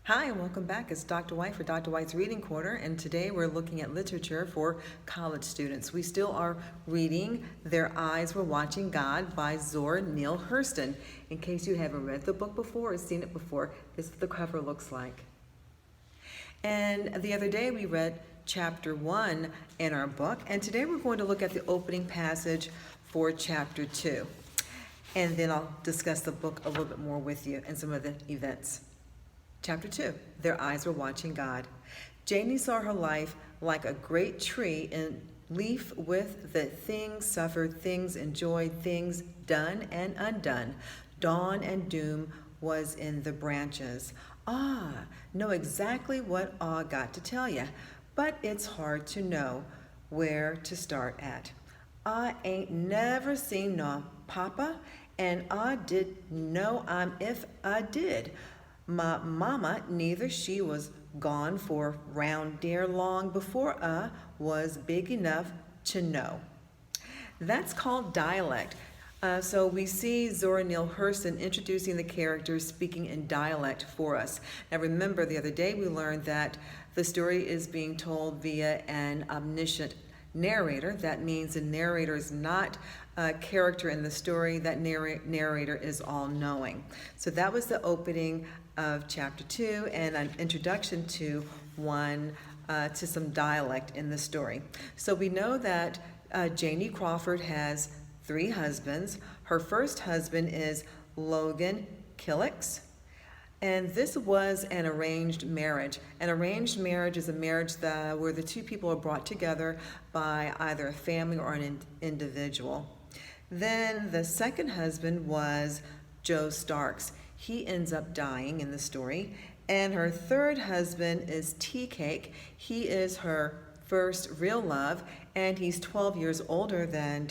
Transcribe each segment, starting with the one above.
Hi, and welcome back. It's Dr. White for Dr. White's Reading Corner, and today we're looking at literature for college students. We still are reading Their Eyes Were Watching God by Zora Neale Hurston. In case you haven't read the book before or seen it before, this is what the cover looks like. And the other day we read chapter 1 in our book, and today we're going to look at the opening passage for chapter 2. And then I'll discuss the book a little bit more with you and some of the events. Chapter 2, Their Eyes Were Watching God. Janie saw her life like a great tree in leaf with the things suffered, things enjoyed, things done and undone. Dawn and doom was in the branches. Know exactly what got to tell you, but it's hard to know where to start at. I ain't never seen no papa, and I did know if I did. My mama, neither she was gone for round dear long before I was big enough to know. That's called dialect. So we see Zora Neale Hurston introducing the characters speaking in dialect for us. Now remember, the other day we learned that the story is being told via an omniscient narrator. That means the narrator is not a character in the story. That narrator is all-knowing. So that was the opening of chapter 2 and an introduction to some dialect in the story. So we know that Janie Crawford has 3 husbands. Her first husband is Logan Killix. And this was an arranged marriage. An arranged marriage is a marriage where the 2 people are brought together by either a family or an individual. Then the second husband was Joe Starks. He ends up dying in the story. And her third husband is Tea Cake. He is her first real love, and he's 12 years older than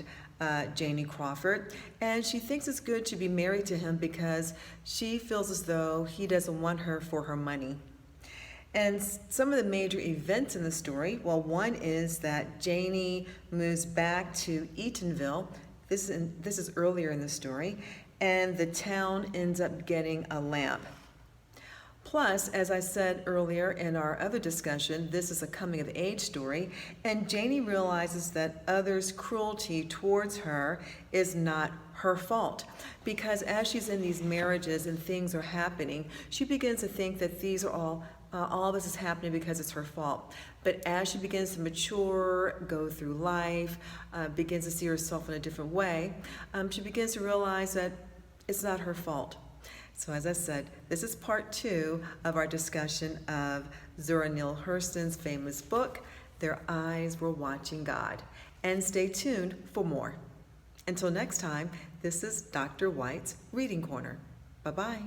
Janie Crawford, and she thinks it's good to be married to him because she feels as though he doesn't want her for her money. And some of the major events in the story, well, one is that Janie moves back to Eatonville. This is earlier in the story, and the town ends up getting a lamp. Plus, as I said earlier in our other discussion, this is a coming-of-age story, and Janie realizes that others' cruelty towards her is not her fault. Because as she's in these marriages and things are happening, she begins to think that these are all this is happening because it's her fault. But as she begins to mature, go through life, begins to see herself in a different way, she begins to realize that it's not her fault. So as I said, this is part 2 of our discussion of Zora Neale Hurston's famous book, Their Eyes Were Watching God. And stay tuned for more. Until next time, this is Dr. White's Reading Corner. Bye-bye.